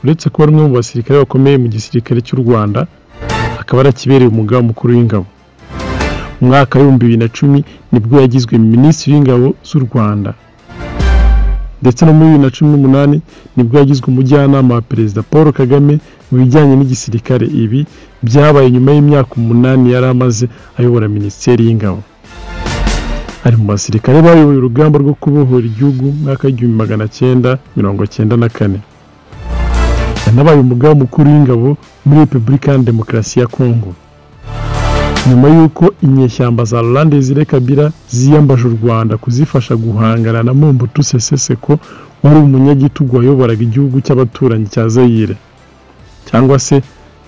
uretse kuba umwe mu basirikare bakomeye mu gisirikare cy'u Rwanda akaba arakibereye umugaba mukuru w'ingabo. Mu mwaka wa 2010 nibwo yagizwe minisitiri w'ingabo z'u Rwanda, ndetse no muri 2018 nibwo yagizwe umujyanama wa perezida Paul Kagame mu bijyanye n'igisirikare. Ibi byabaye nyuma y'imyaka 8 yari amaze ayobora minisiteri y'ingabo. Ari mu basirikare bayoboye urugamba rwo kubohora igihugu mu mwaka wa 1994. Yanabaye umugaba mukuru w'ingabo muri Repubulika ya Demokarasi ya Kongo. Nyuma y'uko inyeshyamba za Laurent Désiré Kabila ziyambaje u Rwanda kuzifasha guhangana na Mobutu Sese Seko wari umunyagitugu wayoboraga igihugu cy'abaturanyi cya Zaire cyangwa se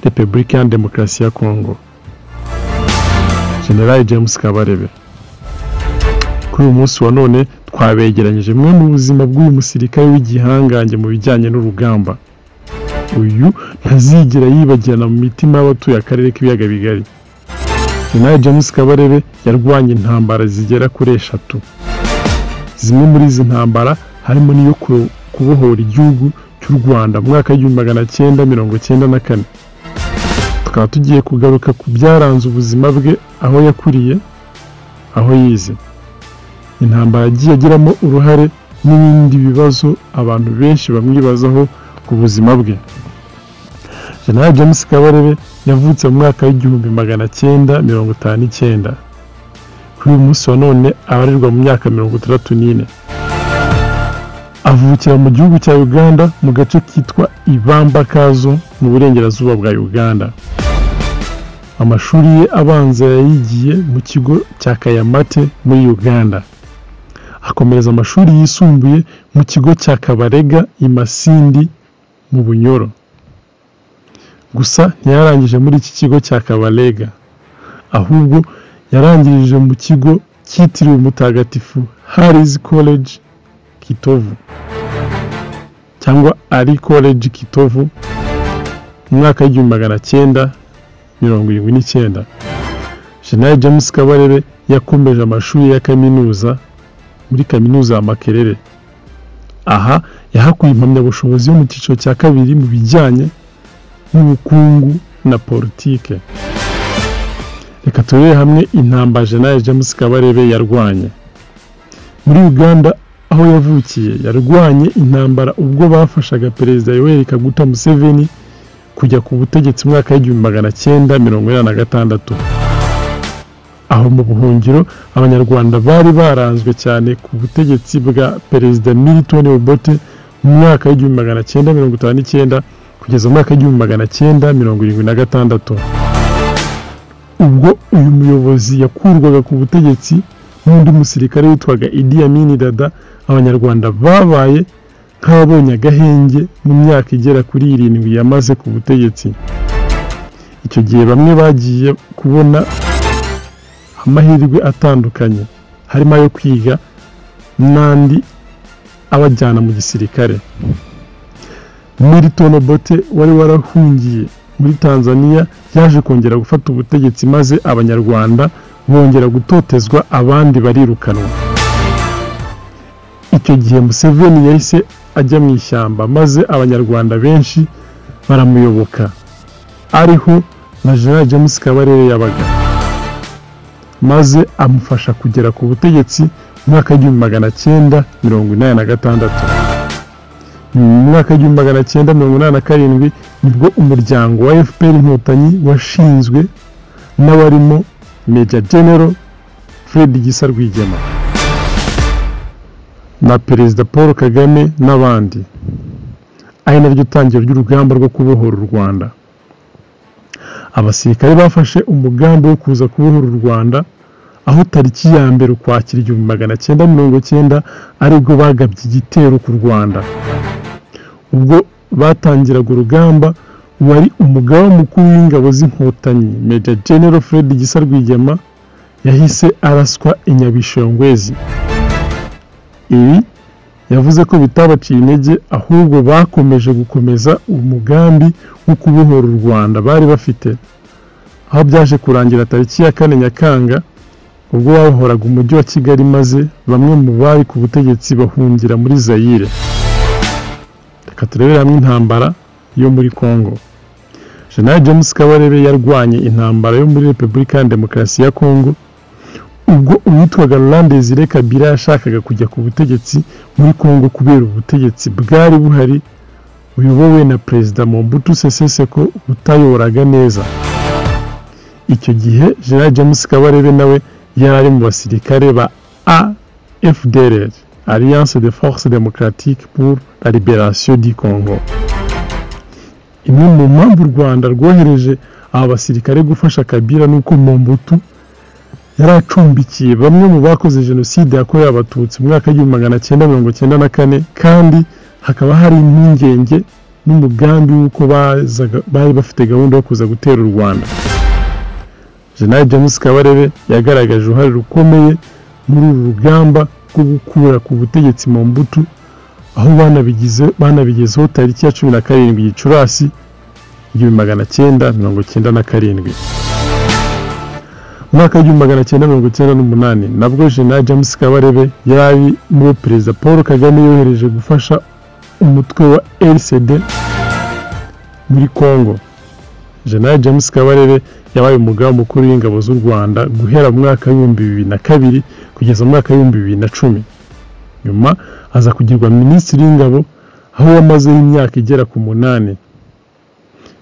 Repubulika ya Demokarasi ya Kongo. General James Kabarebe. Kuri uyu munsi wa none twabegeranyije mwe mu buzima bw'uyu musirikare w'igihangange mu bijyanye n'urugamba. Uyu ntazigera yibagirana mu mitima y'abatuye akarere k'ibiyaga bigari. General James Kabarebe yarwanye intambara zigera kuri 3. Zimwe muri izi ntambara harimo n'iyo kubohora igihugu cy'u Rwanda mu mwaka wa 1994. Tukaba tugiye kugaruka ku byaranze ubuzima bwe, aho yakuriye, aho yize, intambara yagiye agiramo uruhare n'ibindi bibazo abantu benshi bamwibazaho ku buzima bwe. General James Kabarebe yavutse mu mwaka wa 1959. Kuri uyu munsi wa none abarirwa mu myaka 64. Avukira mu gihugu cya Uganda mu gace kitwa Ibambakazo mu burengerazuba bwa Uganda. Amashuri ye abanza yayigiye mu kigo cya Kayamate muri Uganda. Akomereza amashuri yisumbuye mu kigo cya Kabarega i Masindi mu Bunyoro. Gusa ntiyarangije muri iki kigo cya Kabarega, ahubwo yarangirije mu kigo cyitiriwe Mutagatifu Harris College Kitovu cyangwa Ari College Kitovu mu mwaka wa 1979. General James Kabarebe yakomeje amashuri ya kaminuza muri kaminuza ya Makerere. Aha yahakuye impamyabushobozi yo mu cyiciro cya kabiri mu bijyanye n'ubukungu na politike. Reka turebe hamwe intambara General James Kabarebe yarwanye. Muri Uganda aho yavukiye yarwanye intambara ubwo bafashaga perezida Yoweri Kaguta Museveni kujya ku butegetsi mu mwaka wa 1986. Aho mu buhungiro abanyarwanda bari baranzwe cyane ku butegetsi bwa perezida Milton Obote mu mwaka wa 1959 kugeza mu mwaka wa 1976. Ubwo uyu muyobozi yakurwaga ku butegetsi n'undi musirikare witwaga Idi Amin Dada, abanyarwanda babaye nk'ababonye agahenge mu myaka igera kuri 7 yamaze ku butegetsi. Icyo gihe bamwe bagiye kubona amahirwe atandukanye, harimo ayo kwiga n'andi abajyana mu gisirikare. Milton Obote wari warahungiye muri Tanzania yaje kongera gufata ubutegetsi, maze abanyarwanda bongera gutotezwa, abandi barirukanwa. Icyo gihe Museveni yahise ajya mu ishyamba, maze abanyarwanda benshi baramuyoboka, ariho na General James Kabarebe yabaga, maze amufasha kugera ku butegetsi mu mwaka wa 1986. Mu mwaka wa 1987 nibwo umuryango wa FPR Inkotanyi washinzwe n'abarimo Major General Fred Gisa Rwigema na Perezida Paul Kagame n'abandi. Ari naryo tangiro ry'urugamba rwo kubohora u Rwanda. Abasirikare bafashe umugambi wo kuza kubohora u Rwanda, aho tariki ya mbere Ukwakira 1990 aribwo bagabye igitero ku Rwanda. Ubwo batangiraga urugamba, wari umugaba mukuru w'ingabo z'inkotanyi Major General Fred Gisa Rwigema yahise araswa i Nyabishongwezi. Ibi yavuze ko bitabaciye intege ahubwo bakomeje gukomeza umugambi wo kubohora u Rwanda bari bafite, aho byaje kurangira tariki ya 4 Nyakanga ubwo babohoraga umujyi wa Kigali maze bamwe mu bari ku butegetsi bahungira muri Zaire. Reka turebere hamwe intambara yo muri Congo. General James Kabarebe yarwanye intambara yo muri Repubulika ya Demokarasi ya Congo ubwo uwitwaga Laurent Désiré Kabila yashakaga kujya ku butegetsi muri Congo kubera ubutegetsi bwari buhari uyobowe na Perezida Mobutu Sese Seko butayoboraga neza. Icyo gihe General James Kabarebe nawe yari mu basirikare ba AFDLR, Alliance des Forces Démocratiques pour la Libération du Congo. Imwe mu mpamvu u Rwanda rwohereje aba basirikare gufasha Kabila nuko Mobutu yaracumbikiye bamwe mu bakoze jenoside yakorewe abatutsi mu mwaka wa 1994 kandi hakaba hari impungenge n'umugambi w'uko bari bafite gahunda yo kuza gutera u Rwanda. General James Kabarebe yagaragaje uruhare rukomeye muri uru rugamba rwo gukura ku butegetsi Mobutu, aho banabigezeho tariki ya 17 Gicurasi 1997. Mwaka wa 1998 nabwo General James Kabarebe yari muri Perezida Paul Kagame yohereje gufasha umutwe wa LCD muri Congo. General James Kabarebe yabaye umugaba mukuru w'ingabo z'u Rwanda guhera mu mwaka wa 2002 kugeza mu mwaka wa 2010. Nyuma aza kugirwa minisitiri w'ingabo aho yamazeho imyaka igera ku 8.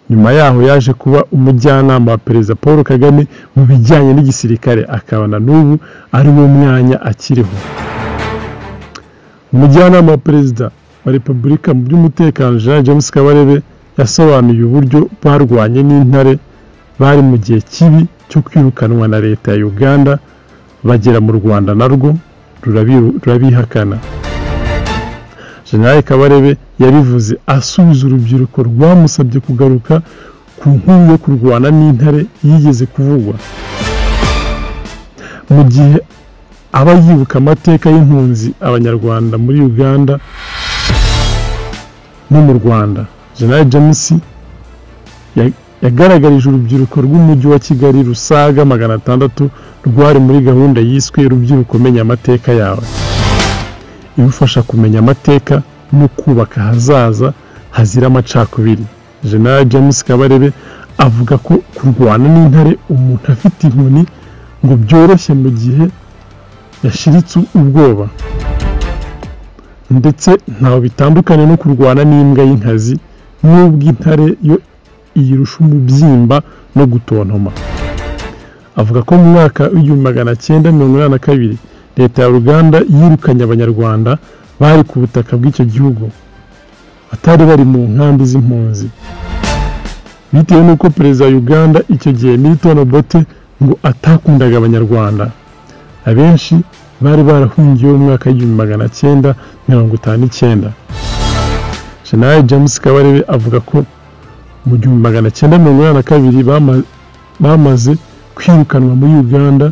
Nyuma yaho yaje kuba umujyanama wa Perezida Paul Kagame mu bijyanye n'igisirikare, akabana n'ubu ari mu mwanya akiriho. Umujyanama wa Perezida wa Repubulika mu by'umutekano General James Kabarebe yasobanuye uburyo barwanye n'intare bari mu gihe kibi cyo kwirukanwa na leta ya Uganda, bagera mu Rwanda narwo rurabihakana. General Kabarebe yabivuze asubiza urubyiruko rwamusabye kugaruka ku nkuru yo kurwana n'intare yigeze kuvugwa. Mu gihe aba yibuka amateka y'impunzi abanyarwanda muri Uganda no mu Rwanda, General James yagaragarije urubyiruko rw'umujyi wa Kigali rusaga 600 rwari muri gahunda yiswe Urubyiruko Menya Amateka Yawe, ibufasha kumenya amateka no kubaka hazaza hazira amacakubiri. General James Kabarebe avuga ko kurwana n'intare umuntu afite inkoni ngo byoroshye mu gihe yashiritse ubwoba, ndetse ntaho bitandukanye no kurwana n'imbwa y'inkazi n'ubwo intare yo iyirusha umubyimba no gutontoma. Avuga ko mu mwaka wa 1982 leta ya Uganda yirukanye abanyarwanda bari ku butaka bw'icyo gihugu batari bari mu nkambi z'impunzi, bitewe n'uko Perezida wa Uganda icyo gihe Milton Obote ngo atakundaga abanyarwanda. Abenshi bari barahungiye mu mwaka wa 1959. General James Kabarebe avuga ko mu 1982 bamaze kwirukanwa muri Uganda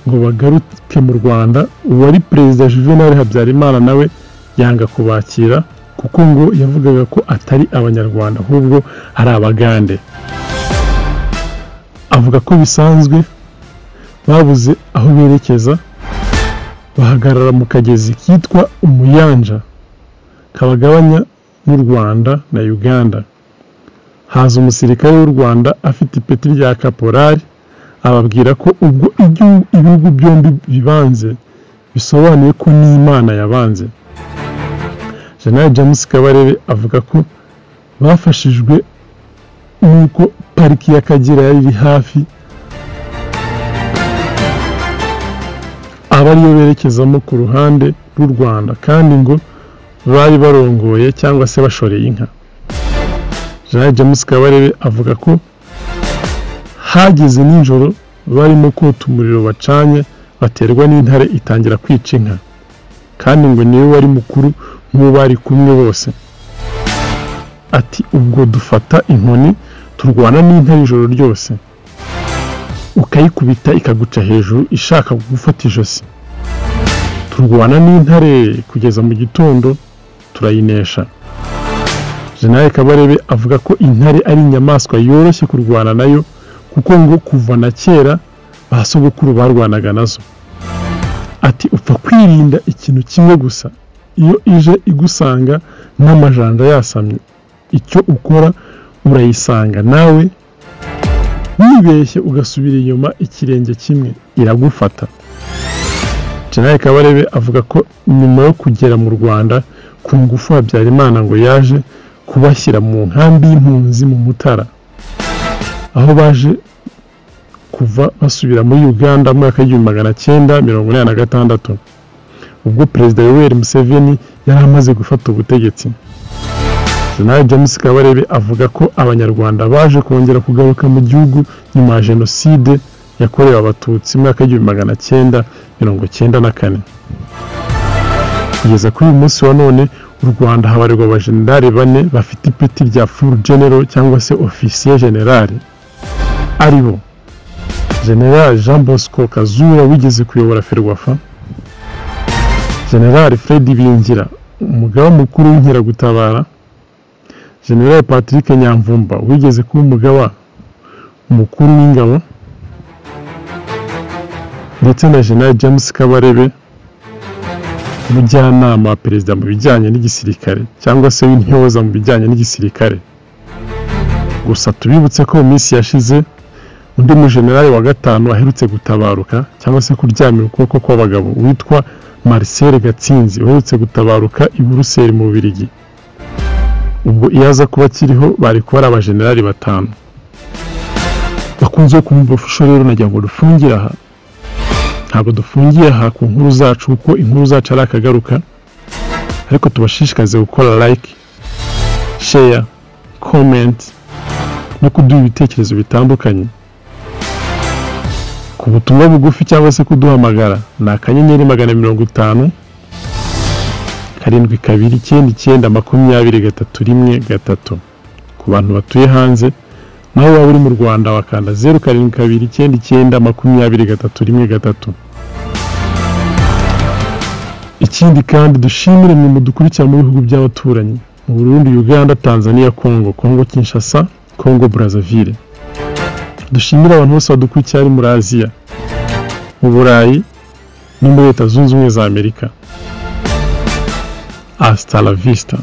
ngo bagaruke mu Rwanda. Uwari Perezida Juvenal Habyarimana nawe yanga kubakira kuko ngo yavugaga ko atari abanyarwanda ahubwo ari abagande. Avuga ko bisanzwe babuze aho berekeza, bahagarara mu kagezi kitwa Umuyanja kabagabanya n'u Rwanda na Uganda. Haza umusirikare w'u Rwanda afite ipeti rya kaporari ababwira ko ubwo ibihugu byombi bibanze bisobanuye ko n'Imana yabanze. General James Kabarebe avuga ko bafashijwe nuko pariki y'Akagera yari hafi, abariyo berekezamo ku ruhande rw'u Rwanda kandi ngo bari barongoye cyangwa se bashoreye inka. General James Kabarebe avuga ko hageze nijoro barimo kota umuriro bacanye baterwa n'intare itangira kwica inka, kandi ngo niwe wari mukuru mu bari kumwe bose. Ati ubwo dufata inkoni turwana n'intare ijoro ryose, ukayikubita ikaguca hejuru ishaka gufata ijosi. turwana n'intare kugeza mu gitondo turayinesha. General Kabarebe avuga ko intare ari inyamaswa yoroshye kurwana nayo kuko ngo kuva na kera basogokuru barwanaga nazo. Ati upfa kwirinda ikintu kimwe gusa, iyo ije igusanga n'amajanja yasamye, icyo ukora urayisanga nawe wibeshye ugasubira inyuma ikirenge kimwe iragufata. General Kabarebe avuga ko nyuma yo kugera mu Rwanda ku ngufu Habyarimana ngo yaje kubashyira mu nkambi y'impunzi mu Mutara, aho baje kuva basubira muri Uganda mu mwaka w'1986 ubwo Perezida Yoweri Museveni yari amaze gufata ubutegetsi. General James Kabarebe avuga ko abanyarwanda baje kongera kugaruka mu gihugu nyuma ya Jenoside yakorewe Abatutsi mu mwaka w'1994. Kugeza kuri uyu munsi wa none u Rwanda habarirwa abajenerali 4 bafite ipeti rya full general cyangwa se officier general, aribo General Jean Bosco Kazura wigeze kuyobora Ferwafa, General Fred Bingira umugaba mukuru w'inkeragutabara, General Patrick Nyamvumba wigeze kuba umugaba mukuru w'ingabo, ndetse na General James Kabarebe umujyanama wa perezida mu bijyanye n'igisirikare cyangwa se w'intyoza mu bijyanye n'igisirikare. Gusa tubibutse ko mu minsi yashize undi mujenerali wa gatanu aherutse gutabaruka cyangwa se kuryamira ukuboko kw'abagabo witwa Marcel Gatsinzi uherutse gutabaruka i Buruseli mu Bubiligi. Ubwo iyaza kuba kiriho bari kuba ari abajenerali 5. Bakunze kumva official rero nagira ngo dufungira aha. Ntabwo dufungiye aha ku nkuru zacu kuko inkuru zacu ari akagaruka, ariko tubashishikaze gukora like, share, comment no kuduha ibitekerezo bitandukanye. Ku butumwa bugufi cyangwa se kuduhamagara ni akanyenyeri 150 7299293 ku bantu batuye hanze, naho waba uri mu Rwanda wakanda 07299293. Ikindi kandi dushimire mwe mudukurikira mu bihugu by'abaturanyi mu Burundi, Uganda, Tanzania, Congo Kinshasa, Congo Brazzaville. Dushimira abantu bose badukurikira ari muri Aziya, mu Burayi no muri Leta Zunze Ubumwe za Amerika. Hasta la vista.